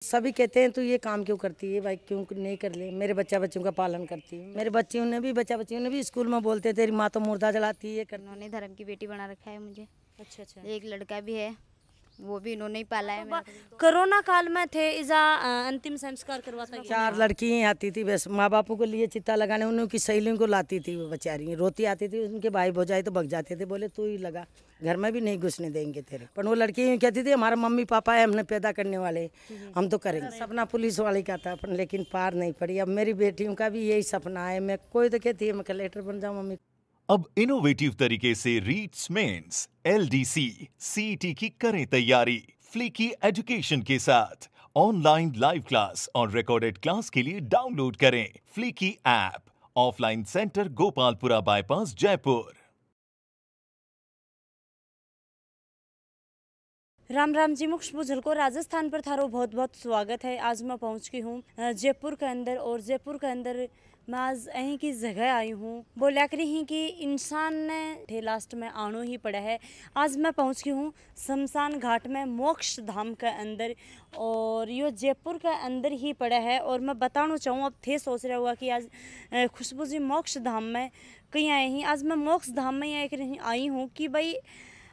सभी कहते हैं तू ये काम क्यों करती है भाई, क्यों नहीं कर ले। मेरे बच्चों का पालन करती है। मेरे बच्चियों ने भी स्कूल में बोलते तेरी माँ तो मुर्दा जलाती है। उन्होंने धर्म की बेटी बना रखा है मुझे। अच्छा। एक लड़का भी है, वो भी इन्होंने ही पाला है। कोरोना काल में थे इजा अंतिम संस्कार करवाता है। 4 लड़की आती थी बस माँ बापू के लिए चिता लगाने, उनकी सहेलियों को लाती थी। वो बेचारी रोती आती थी, उनके भाई भौजाई तो भग जाते थे, बोले तू ही लगा, घर में भी नहीं घुसने देंगे तेरे। पर वो लड़की यूँ कहती थी हमारा मम्मी पापा है, हमने पैदा करने वाले, हम तो करेंगे। सपना पुलिस वाले का था पर लेकिन पार नहीं पड़ी। अब मेरी बेटियों का भी यही सपना है। मैं कोई तो कहती है मैं कलेक्टर बन जाऊँ मम्मी। अब इनोवेटिव तरीके से रीट्स मेंस एलडीसी सीईटी की करें तैयारी फ्लीकी एजुकेशन के साथ। ऑनलाइन लाइव क्लास और रिकॉर्डेड क्लास के लिए डाउनलोड करें फ्लीकी app. Offline centre Gopalpura bypass Jaipur. Ram Ram ji. मुख्य बुझल को राजस्थान पर थारो बहुत बहुत स्वागत है। आज मैं पहुंच गई हूँ जयपुर के अंदर, और जयपुर के अंदर मैं आज यहीं की जगह आई हूँ। बोलिया करी ही कि इंसान ने लास्ट में आनो ही पड़ा है। आज मैं पहुँच गई हूँ शमशान घाट में मोक्ष धाम के अंदर, और ये जयपुर के अंदर ही पड़ा है। और मैं बताना चाहूँ, अब थे सोच रहा हुआ कि आज खुशबू जी मोक्ष धाम में कहीं आए ही। आज मैं मोक्ष धाम में आई हूँ कि भाई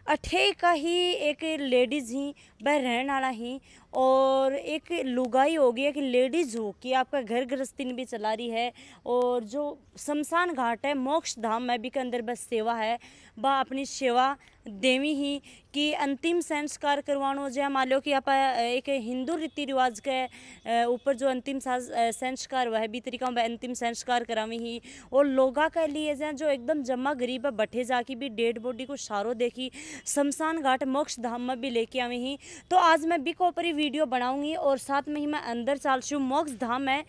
अठे का ही एक लेडीज़ ही वह रहने वाला ही, और एक लुगाई होगी, एक लेडीज़ हो कि आपका घर गृहस्थी भी चला रही है। और जो शमशान घाट है मोक्ष धाम में भी के अंदर बस सेवा है, वह अपनी सेवा देवी ही कि अंतिम संस्कार करवानो। जो मान लो कि आप एक हिंदू रीति रिवाज के ऊपर जो अंतिम संस्कार वह भी तरीका वह अंतिम संस्कार करावी ही। और लोगा के लिए जो एकदम जमा गरीब बैठे जाके भी डेड बॉडी को सारो देखी शमशान घाट मोक्ष धाम में भी लेके आवी ही। तो आज मैं भी को ऊपर वीडियो बनाऊंगी, और साथ में ही मैं अंदर चल चू। मोक्ष धाम है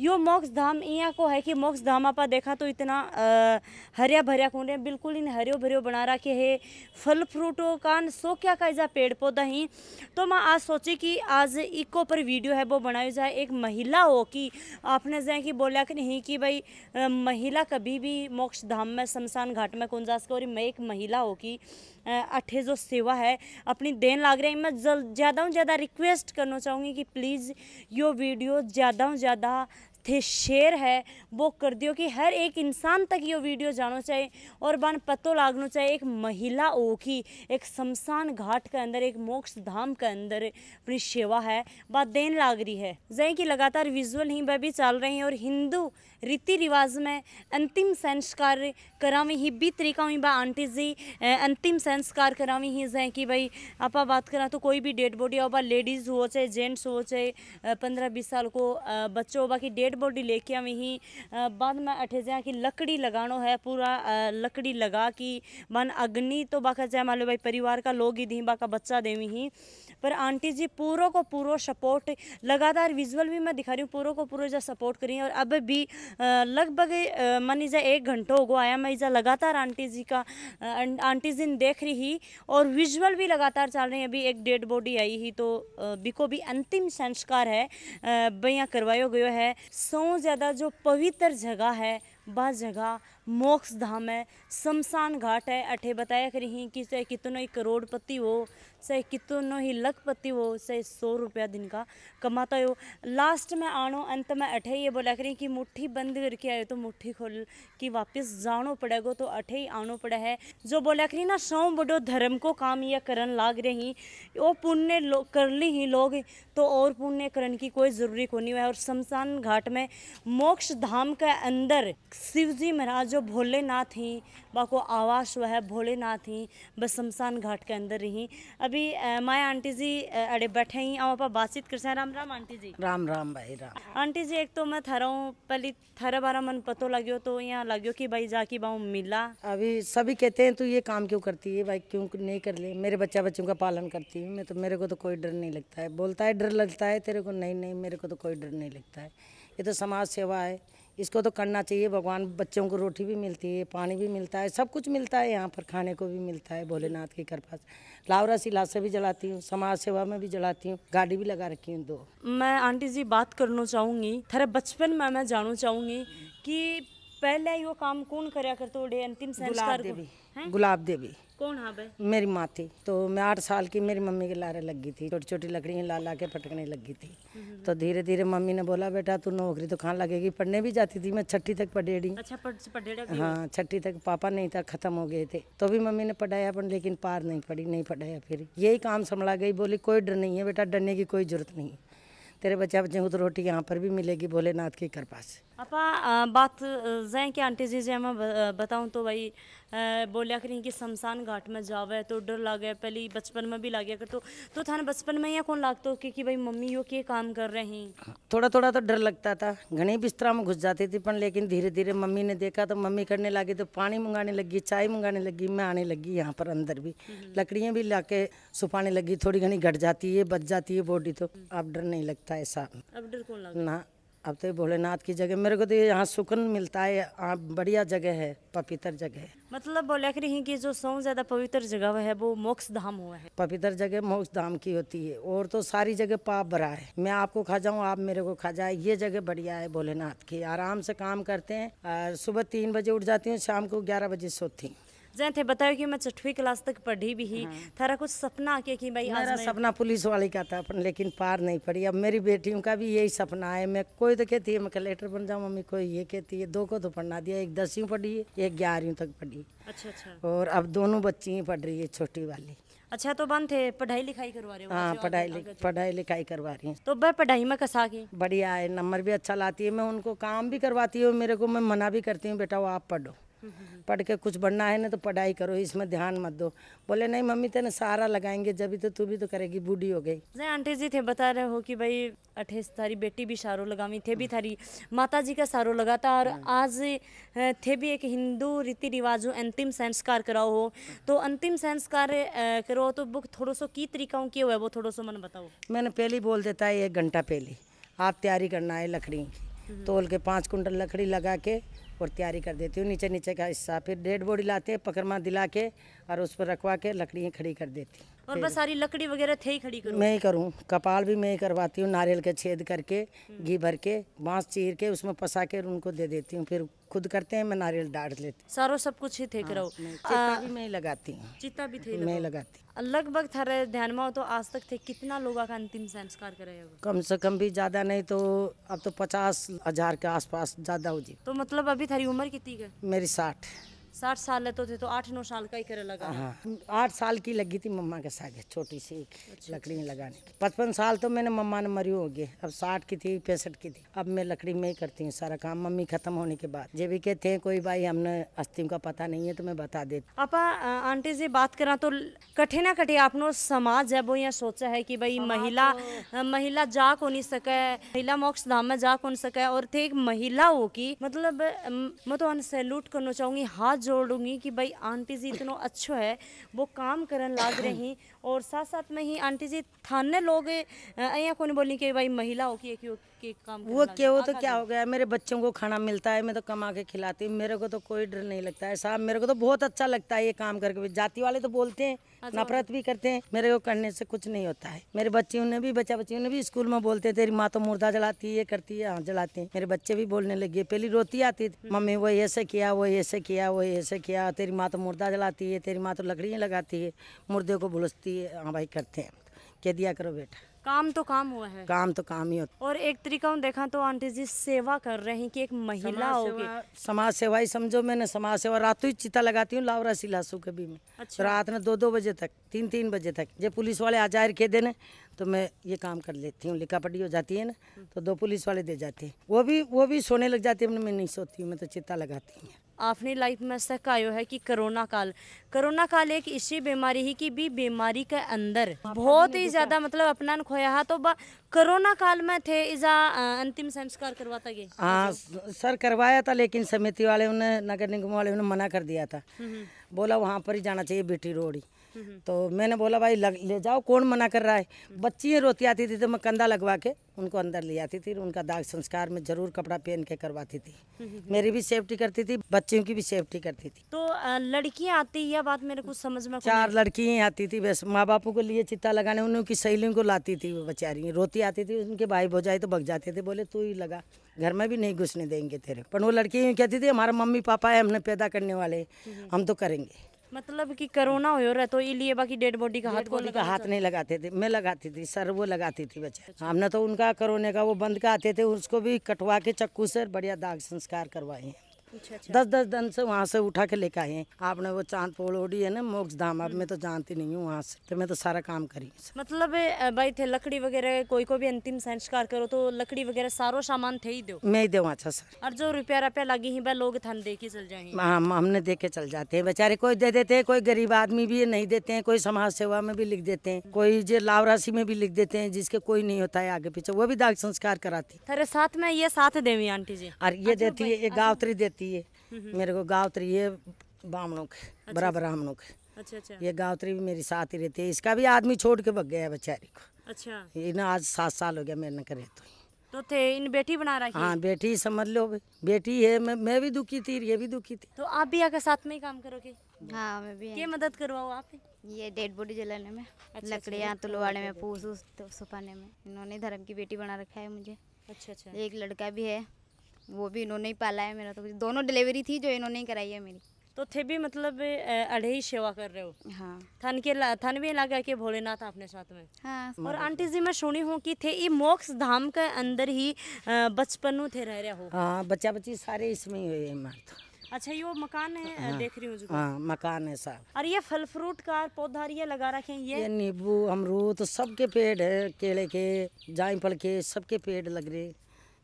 यो, मोक्ष धाम यहाँ को है कि मोक्ष धाम आप देखा तो इतना हरिया भरिया कौन बिल्कुल इन हरियो भरियो बना रखे है। फल फ्रूटों का सो क्या का पेड़ पौधा ही। तो मैं आज सोची कि आज इको पर वीडियो है वो बनाई जाए। एक महिला हो कि आपने जाए कि बोला कि नहीं कि भाई महिला कभी भी मोक्ष धाम में शमशान घाट में कौन जा सके। और मैं एक महिला हो कि अठे जो सेवा है अपनी देन लाग रही है। मैं ज़्यादा से ज़्यादा रिक्वेस्ट करना चाहूँगी कि प्लीज़ यो वीडियो ज़्यादा से ज़्यादा थे शेयर है वो कर दियो कि हर एक इंसान तक ये वीडियो जानो चाहिए और बन पतो लागनो चाहिए। एक महिला हो कि एक शमशान घाट के अंदर, एक मोक्ष धाम के अंदर अपनी सेवा है, बात देन लाग रही है। जैसे कि लगातार विजुअल ही वह भी चल रही हैं। और हिंदू रीति रिवाज में अंतिम संस्कार करावी ही भी तरीका हुई बा आंटी जी अंतिम संस्कार करावी ही। जैसे कि भाई आप बात करा तो कोई भी डेड बॉडी हो, लेडीज़ हो चाहे जेंट्स हो, चाहे 15-20 साल को बच्चों हो, की डेड बॉडी लेके आवी ही। बाद में अठे जाए कि लकड़ी लगानो है, पूरा लकड़ी लगा कि मन अग्नि तो बाका चाहे मान लो भाई परिवार का लोग ही दी बाका बच्चा देवी ही। पर आंटी जी पूरो को पूरो सपोर्ट, लगातार विजुअल भी मैं दिखा रही हूँ, पूरो को पूरो जो सपोर्ट करी है। और अब भी लगभग मनी जा 1 घंटा हो गया आया मैं इजा लगातार आंटी जी का आंटी जी ने देख रही ही। और विजुअल भी लगातार चल रही है। अभी एक डेड बॉडी आई ही तो बिको भी अंतिम संस्कार है भैया करवाया गयो है। सौ ज़्यादा जो पवित्र जगह है वह जगह मोक्ष धाम है, शमशान घाट है। अठे बताया करी ही कि चाहे कितनो ही करोड़पति हो, चाहे कितनो ही लखपति हो, चाहे 100 रुपया दिन का कमाता हो, लास्ट में आनो अंत में अठे ये बोला करी कि मुट्ठी बंद करके आए तो मुट्ठी खोल कि वापस जानो पड़ेगा, तो अठे ही आनो पड़ा है। जो बोला करी ना सौ बड़ो धर्म को काम यह करन लाग रही, वो पुण्य कर ली ही लोग तो और पुण्य करने की कोई ज़रूरी को नहीं है। और शमशान घाट में मोक्ष धाम के अंदर शिवजी महाराज जो भोलेनाथ ही बाको आवास वह भोलेनाथ ही बस शमशान घाट के अंदर रही। अभी माया आंटी जी अड़े बैठे ही आप बातचीत कर रहे। राम राम आंटी जी। राम राम भाई राम। आंटी जी, एक तो मैं थारा पहले थारा बारा मन पतो लग्यो तो यहाँ लग्यो कि भाई जाके बाऊ मिला। अभी सभी कहते हैं तू ये काम क्यों करती है भाई, क्यों नहीं कर ले। मेरे बच्चों का पालन करती हूँ मैं, तो मेरे को तो कोई डर नहीं लगता है। बोलता है डर लगता है तेरे को, नहीं नहीं मेरे को तो कोई डर नहीं लगता है। ये तो समाज सेवा है, इसको तो करना चाहिए। भगवान बच्चों को रोटी भी मिलती है, पानी भी मिलता है, सब कुछ मिलता है यहाँ पर, खाने को भी मिलता है भोलेनाथ की कृपा से। लावरा सिला से भी जलाती हूँ, समाज सेवा में भी जलाती हूँ, गाड़ी भी लगा रखी हूँ 2। मैं आंटी जी बात करना चाहूँगी थारे बचपन में, मैं जानना चाहूँगी कि पहले यो काम कौन करया करतो डे अंतिम संस्कार को? हैं? गुलाब देवी कौन हाँ बे? मेरी माँ थी। तो मैं 8 साल की मेरी मम्मी के लारे लग गई थी, छोटी छोटी लकड़ियाँ ला ला के पटकने लगी थी। तो धीरे धीरे मम्मी ने बोला बेटा तू नौकरी तो कहाँ लगेगी, पढ़ने भी जाती थी मैं, 6ठी तक पढ़ेड़ी। अच्छा पढ़ेड़ा भी? हाँ 6ठी तक, पापा नहीं था, खत्म हो गए थे, तो भी मम्मी ने पढ़ाया पर लेकिन पार नहीं पड़ी, नहीं पढ़ाया। फिर यही काम संभला गई, बोली कोई डर नहीं है बेटा, डरने की कोई जरूरत नहीं है, तेरे बच्चे को तो रोटी यहाँ पर भी मिलेगी भोलेनाथ की कृपा से। अपा बात जै कि आंटी जी जे मैं बताऊँ तो भाई बोलिया करी कि शमशान घाट में जावे तो डर लागे, पहले बचपन में भी लागे कर तो थाने बचपन में यहाँ कौन लागतो कि भाई मम्मी यो के काम कर रहे हैं? थोड़ा थोड़ा तो डर लगता था, घनी बिस्तरा में घुस जाती थी, पर लेकिन धीरे धीरे मम्मी ने देखा तो मम्मी करने लगी, तो पानी मंगाने लगी, चाय मंगाने लगी, मैं आने लगी यहाँ पर अंदर भी, लकड़ियाँ भी लाके सुपाने लगी, थोड़ी घनी घट जाती है, बच जाती है बॉडी, तो अब डर नहीं लगता ऐसा। अब डर कौन लगता ना, अब तो भोलेनाथ की जगह मेरे को तो यहाँ सुकून मिलता है, बढ़िया जगह है, पवित्र जगह है। मतलब बोलिया करी कि जो सबसे ज्यादा पवित्र जगह है वो मोक्ष धाम हुआ है। पवित्र जगह मोक्ष धाम की होती है, और तो सारी जगह पाप भरा है, मैं आपको खा जाऊँ आप मेरे को खा जाए, ये जगह बढ़िया है भोलेनाथ की। आराम से काम करते हैं, और सुबह 3 बजे उठ जाती हूँ, शाम को 11 बजे सोती हूँ। जैसे थे बतायो कि मैं 6वीं क्लास तक पढ़ी भी ही, थारा कुछ सपना आके कि भाई मेरा सपना पुलिस वाले का था, पर लेकिन पार नहीं पड़ी। अब मेरी बेटियों का भी यही सपना है, मैं कोई तो कहती है मैं कलेक्टर बन जाऊँ मम्मी, कोई ये कहती है, 2 को तो पढ़ना दिया, एक 10वीं पढ़ी है, एक 11वीं तक पढ़ी है। अच्छा। और अब दोनों बच्ची ही पढ़ रही है, छोटी वाली। अच्छा तो बन थे पढ़ाई लिखाई करवा रहे हो? हाँ पढ़ाई लिखाई करवा रही है। तो भाई पढ़ाई में कसा की बढ़िया है, नंबर भी अच्छा लाती है, मैं उनको काम भी करवाती हूँ, मेरे को मैं मना भी करती हूँ बेटा वो आप पढ़ो, पढ़ के कुछ बनना है ना तो पढ़ाई करो, इसमें ध्यान मत दो। बोले नहीं मम्मी तेने सहारा लगाएंगे जब तो तू भी तो करेगी, बूढ़ी हो गई। जय आंटी जी थे बता रहे हो कि भाई 28 थारी बेटी भी सारो लगावी थे, भी थारी माता जी का सारो लगाता, और आज थे भी एक हिंदू रीति रिवाज अंतिम संस्कार कराओ हो, तो अंतिम संस्कार करो तो बुक थोड़ा सो की तरीका की हुआ है वो थोड़ा सो मन बताओ। मैंने पहले बोल देता है 1 घंटा पहले आप तैयारी करना है लकड़ी की, तोल के 5 कुंटल लकड़ी लगा के और तैयारी कर देती हूँ, नीचे का हिस्सा, फिर डेड बॉडी लाते हैं, पकड़मा दिला के और उस पर रखवा के लकड़ियाँ खड़ी कर देती हूँ। और बस सारी लकड़ी वगैरह थे ही खड़ी करो? मैं ही करूँ, कपाल भी मैं ही करवाती हूँ, नारियल के छेद करके घी भर के बांस चीर के उसमें फंसा के उनको दे देती हूँ, फिर खुद करते हैं, मैं नारियल डांट लेती हूँ। सारो सब कुछ ही थे करो? चिता भी मैं ही लगाती हूँ। चिता भी थे मैं लगाती। लगभग थारे ध्यान में हो तो आज तक थे कितना लोगों का अंतिम संस्कार करे हो? कम से कम भी ज्यादा नहीं तो अब तो 50,000 के आसपास ज्यादा हो जी। तो मतलब अभी थारी उम्र कितनी है? मेरी 60 साल है तो थे तो 8-9 साल का ही करे लगा। हाँ 8 साल की लगी थी मम्मा के साथ, छोटी सी लकड़ी लगाने की। 55 साल तो मैंने मम्मा ने मरी हो गए, अब 60 की थी 65 की थी। अब मैं लकड़ी में ही करती हूँ सारा काम, मम्मी खत्म होने के बाद। जे भी कहते हैं कोई भाई हमने अस्थियों का पता नहीं है तो मैं बता देती। आपा आंटी जी बात करा तो कठे ना कठे आपनो समाज है वो यहाँ सोचा है कि भाई महिला जा को नहीं सके, महिला मोक्ष धाम में जा को नहीं सके, और थे एक महिला हो की मतलब मैं तो सैल्यूट करना चाहूंगी, हाथ जोड़ूंगी कि भाई आंटी जी इतना अच्छा है, वो काम करन लाग रही, और साथ साथ में ही आंटी जी थाने लोग यहाँ कौन बोली कि भाई महिला हो कि काम वो क्यों तो क्या हो गया, मेरे बच्चों को खाना मिलता है, मैं तो कमा के खिलाती हूँ, मेरे को तो कोई डर नहीं लगता है साहब, मेरे को तो बहुत अच्छा लगता है ये काम करके। जाति वाले तो बोलते हैं, नफरत भी करते हैं, मेरे को करने से कुछ नहीं होता है। मेरे बच्चियों ने भी बच्चियों ने भी स्कूल में बोलते हैं तेरी माँ तो मुर्दा जलाती है, ये करती है। हाँ जलाते हैं, मेरे बच्चे भी बोलने लगे, पहले रोती आती थी मम्मी वो ऐसे किया वो ऐसे किया वो ऐसे किया, तेरी माँ तो मुर्दा जलाती है, तेरी माँ तो लकड़ियाँ लगाती है, मुर्दे को भुलसती है। हाँ भाई करते हैं, कह दिया करो बेटा, काम तो काम हुआ है, काम तो काम ही होता। और एक तरीका देखा तो आंटी जी सेवा कर रहे हैं कि एक महिला होगी, समाज सेवा ही समझो। मैंने समाज सेवा रातों ही चिता लगाती हूँ लावरा सिलासू कभी में। अच्छा। रात में 2-2 बजे तक 3-3 बजे तक जब पुलिस वाले आ जाए के देने तो मैं ये काम कर लेती हूँ। लिखा पढ़ी हो जाती है ना तो 2 पुलिस वाले दे जाते हैं, वो भी सोने लग जाती है, मैं नहीं सोती हूँ, मैं तो चिता लगाती हूँ। आपने लाइफ में सक आयो है कि कोरोना काल एक ऐसी बीमारी ही कि भी बीमारी के अंदर बहुत ही ज्यादा मतलब अपना खोया है, तो कोरोना काल में थे इजा अंतिम संस्कार करवाता गए? हाँ सर करवाया था, लेकिन समिति वाले उन्हें नगर निगम वाले उन्हें मना कर दिया था, बोला वहाँ पर ही जाना चाहिए बेटी रोड ही। तो मैंने बोला भाई ले जाओ, कौन मना कर रहा है। बच्ची रोती आती थी तो मैं कंधा लगवा के उनको अंदर ले आती थी, उनका दाग संस्कार में जरूर कपड़ा पहन के करवाती थी। मेरी भी सेफ्टी करती थी, बच्चियों की भी सेफ्टी करती थी। तो लड़कियां आती, यह बात मेरे को समझ में 4 लड़कियां आती थी, बस माँ बापों के लिए चित्ता लगाने उनकी सहेलियों को लाती थी। वो बेचारी रोती आती थी, उनके भाई भौजाई तो भग जाते थे, बोले तू ही लगा, घर में भी नहीं घुसने देंगे तेरे। पर वो लड़की यूँ कहती थी हमारा मम्मी पापा है, हमने पैदा करने वाले, हम तो करेंगे। मतलब कि कोरोना हो रहा तो इसलिए बाकी डेड बॉडी का हाथ नहीं लगाते थे, मैं लगाती थी, सर वो लगाती थी बच्चे। हमने तो उनका कोरोना का वो बंद का आते थे, उसको भी कटवा के चक्कू से बढ़िया दाग संस्कार करवाए हैं। 10-10 दिन से वहाँ से उठा के लेकर आए हैं। आपने वो चांद पोल ओढ़ी है ना मोक्ष धाम, अब मैं तो जानती नहीं हूँ वहाँ से, तो मैं तो सारा काम करी। मतलब भाई थे लकड़ी वगैरह, कोई को भी अंतिम संस्कार करो तो लकड़ी वगैरह सारो सामान थे ही दो, मैं ही दूँ। अच्छा सर, और जो रुपया लगी ही वह लोग थान दे के चल जाएंगे। हाँ, हमने दे के चल जाते हैं बेचारे, कोई दे देते हैं, कोई गरीब आदमी भी नहीं देते हैं, कोई समाज सेवा में भी लिख देते हैं, कोई जो लाभ राशि में भी लिख देते हैं, जिसके कोई नहीं होता है आगे पीछे, वो भी दाग संस्कार कराती। तेरे साथ में ये साथ देवी आंटी जी, और ये देती है, एक गावत्री देती है मेरे को, गावत्री है ब्राह्मणों के, बराबर ब्राह्मणों के। अच्छा। ये गावत्री भी मेरी साथ ही रहती है। इसका भी आदमी छोड़ के भग गया है बेचारी को। अच्छा, ये ना आज 7 साल हो गया मेरे न करे तो थे इन बेटी बना रखी। हाँ, बेटी समझ लो, बेटी है। मैं भी दुखी थी, ये भी दुखी थी। तो आप भी आकर साथ में ही काम करोगे? हाँ, मैं भी क्या मदद करवाओ आप? ये डेड बॉडी जलाने में, लकड़ियाँ तुलवाने में, पूछ तो सुपाने में। इन्होंने धर्म की बेटी बना रखा है मुझे। अच्छा। एक लड़का भी है, वो भी इन्होंने ही पाला है मेरा। तो दोनों डिलीवरी थी जो इन्होंने ही कराई है मेरी। तो थे भी मतलब अढ़े ही सेवा कर रहे हो? हाँ। थन भी लगा के भोलेनाथ अपने साथ में। हाँ। और आंटी जी मैं सुनी हूँ कि थे ये मोक्ष धाम के अंदर ही बचपन थे रह रहे हो? हाँ, बच्चा बच्ची सारे इसमें ही हुए हैं। अच्छा, ये वो मकान है? हाँ, देख रही हूँ। हाँ, मकान है साहब। और ये फल फ्रूट का पौधा ये लगा रखे हैं? ये नींबू अमरूद सबके पेड़ है, केले के, जायफल के, सबके पेड़ लग रहे,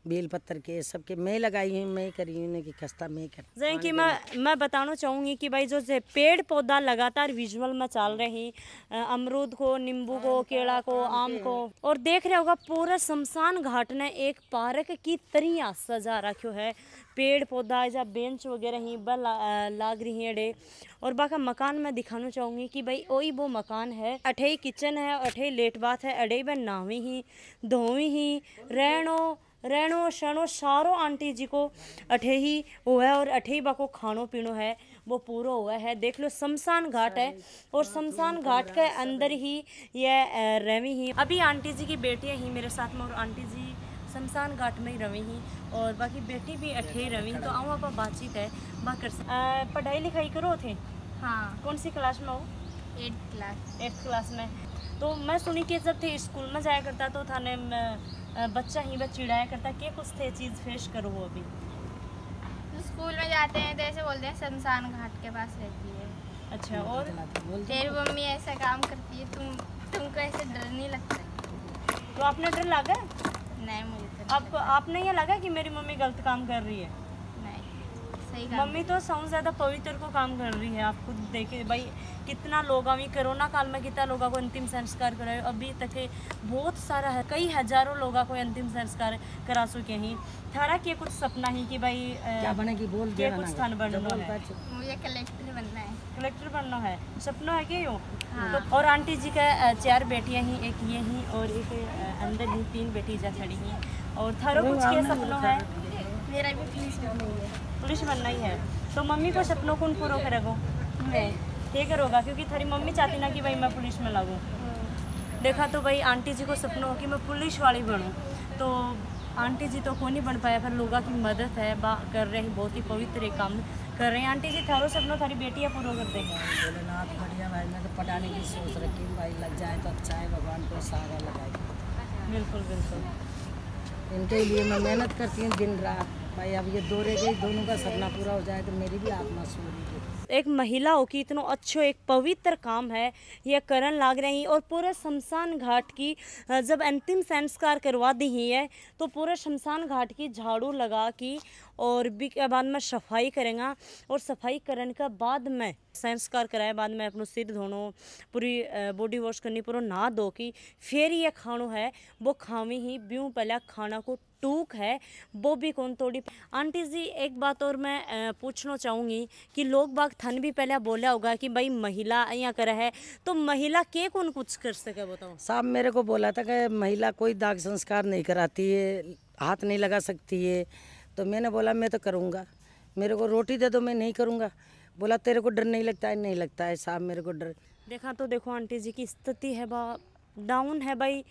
बेल पत्तर के, सबके मैं लगाई हूँ, मैं करी हूँ कि खस्ता मैं कर। जैसे कि मैं बताना चाहूँगी कि भाई जो पेड़ पौधा लगातार विजुअल में चल रहे हैं, अमरूद को, नींबू को, केला को, आम को, और देख रहे होगा पूरा शमशान घाट ने एक पार्क की तरह सजा रखो है। पेड़ पौधा या बेंच वगैरह ही लाग रही है डे। और बाका मकान में दिखाना चाहूँगी कि भाई वही वो मकान है, अठे ही किचन है, अठे ही लेट बात है, अठे ही नावी ही धोवी ही रहनो शनो सारो आंटी जी को अठे ही वो है, और अठे ही बाको खानो पीनो है वो पूरा हुआ है। देख लो शमशान घाट है, और शमशान घाट के अंदर ही ये रवी ही। अभी आंटी जी की बेटियाँ ही मेरे साथ में, और आंटी जी शमशान घाट में ही रवी ही, और बाकी बेटी भी अठे ही रवी। तो आओ आप बातचीत है बात कर। पढ़ाई लिखाई करो थे? हाँ। कौन सी क्लास में हो? 8th क्लास में। तो मैं सुनी कि जब थे स्कूल में जाया करता तो थाने बच्चा ही बस चिढ़ाया करता, क्या कुछ थे चीज़ फेस करो वो अभी? स्कूल में जाते हैं तो ऐसे बोलते हैं शमशान घाट के पास रहती है। अच्छा, और तेरी मम्मी ऐसा काम करती है, तुमको ऐसे डर नहीं लगता? तो आपने डर लगा? नहीं, मुझे तो आपने ये लगा कि मेरी मम्मी गलत काम कर रही है? नहीं, सही काम। मम्मी तो सबसे ज़्यादा पवित्र को काम कर रही है। आप खुद देखे भाई कितना लोग अभी कोरोना काल में कितना लोगों को अंतिम संस्कार कराए, अभी तक बहुत सारा है, कई हजारों लोगों को अंतिम संस्कार करा चुके हैं। थारा के कुछ सपना ही कि भाई क्या बनेगी बोल के कुछ स्थान बनना है? मुझे कलेक्टर बनना है। कलेक्टर बनना है सपना है क्या यो? हाँ। तो और आंटी जी का 4 बेटियां ही, एक ये ही और एक अंदर ही 3 बेटी जा खड़ी हैं। और थारो कुछ क्या सपना है? मेरा भी पुलिस बनना है। पुलिस बनना ही है। तो मम्मी को सपनों कौन पूरा करेगा? मैं। ठीक करोगा, क्योंकि थारी मम्मी चाहती ना कि भाई मैं पुलिस में लगूँ। देखा तो भाई आंटी जी को सपना हो कि मैं पुलिस वाली बनूँ, तो आंटी जी तो कौन नहीं बन पाया, पर लोगों की मदद है कर रहे हैं, बहुत ही पवित्र काम कर रहे हैं। आंटी जी थारो सपना थारी बेटियाँ पूरा कर देंगे। भोलेनाथ बढ़िया भाई, मैं तो पढ़ाने की सोच रखी हूँ भाई, लग जाए तो अच्छा है, भगवान को सहारा लगाए। बिल्कुल इनके लिए मैं मेहनत करती हूँ दिन रात भाई। अब ये दो रह गई, दोनों का सपना पूरा हो जाए तो मेरी भी आत्मा सो रही है। एक महिला हो कि इतना अच्छो एक पवित्र काम है ये करन लाग रही, और पूरे शमशान घाट की जब अंतिम संस्कार करवा दी ही है तो पूरे शमशान घाट की झाड़ू लगा की, और भी के बाद में सफाई करेंगे, और सफाई करने के बाद में संस्कार कराए बाद में अपना सिर धोनो, पूरी बॉडी वॉश करनी, पूरा नहा धो की फिर ये खानो है वो खावी ही ब्यूँ पहले खाना को टूक है वो भी कौन तोड़ी। आंटी जी एक बात और मैं पूछना चाहूँगी कि लोग बाग थान भी पहले बोला होगा कि भाई महिला यहाँ कर है, तो महिला के कौन कुछ कर सके बताओ। साहब मेरे को बोला था कि महिला कोई दाग संस्कार नहीं कराती है, हाथ नहीं लगा सकती है। तो मैंने बोला मैं तो करूँगा, मेरे को रोटी दे दो मैं नहीं करूँगा। बोला तेरे को डर नहीं लगता है? नहीं लगता है साहब मेरे को डर। देखा तो देखो आंटी जी की स्थिति है बा डाउन है भाई।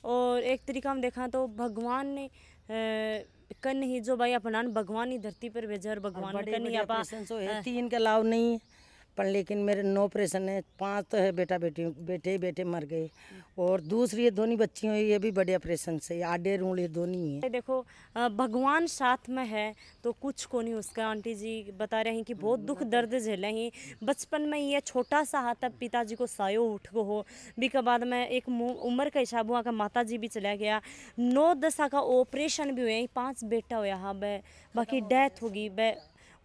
और एक तरीका हम देखा तो भगवान ने कन ही जो भाई अपना भगवान ही धरती पर भेजा और भगवान ने कन ही आपा 3 का लाभ नहीं है, पर लेकिन मेरे 9 ऑपरेशन है, 5 तो है बेटे मर गए। और दूसरी ये दोनों बच्चियों ये भी बड़े ऑपरेशन से आडे रूल ये दोनों ही है। देखो भगवान साथ में है तो कुछ को नहीं उसका। आंटी जी बता रहे हैं कि बहुत दुख दर्द झेले ही। बचपन में ये छोटा सा हाथ तब पिताजी को सायो उठ को हो भी के बाद में एक उम्र का हिसाब हुआ का माता जी भी चला गया। 9-10 का ऑपरेशन भी हुए, 5 बेटा हुआ हाँ बे, बाकी डेथ होगी बे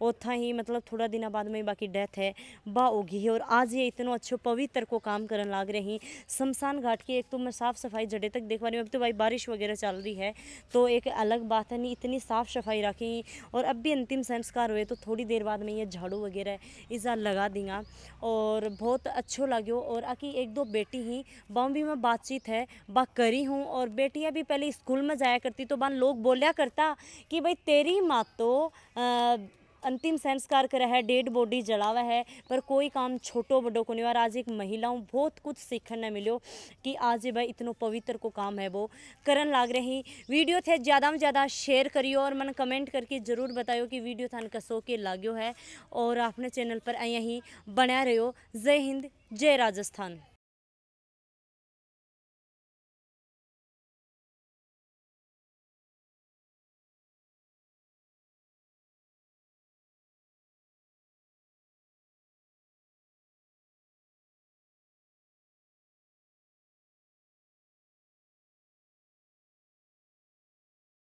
और था ही मतलब थोड़ा दिन बाद में बाकी डेथ है बा होगी है। और आज ये इतना अच्छो पवित्र को काम करने लाग रही शमशान घाट की। एक तो मैं साफ़ सफाई जड़े तक देख पा रही हूँ, अब तो भाई बारिश वगैरह चल रही है तो एक अलग बात है, नहीं इतनी साफ़ सफाई रखी। और अब भी अंतिम संस्कार हुए तो थोड़ी देर बाद में ये झाड़ू वगैरह इसा लगा देंगे और बहुत अच्छो लगे। और आकि 1-2 बेटी ही बॉम्बे में बातचीत है बा करी हूँ। और बेटियाँ भी पहले स्कूल में जाया करती तो बान लोग बोलिया करता कि भाई तेरी माँ तो अंतिम संस्कार करा है, डेड बॉडी जलावा है, पर कोई काम छोटो बड़ो को नहीं। और आज एक महिलाओं बहुत कुछ सीखने मिलो कि आज भाई इतना पवित्र को काम है वो करन लाग रही। वीडियो थे ज़्यादा में ज़्यादा शेयर करियो और मन कमेंट करके ज़रूर बताइयो कि वीडियो थान कसो के लाग्यो है। और अपने चैनल पर यहीं बना रहो। जय हिंद, जय राजस्थान।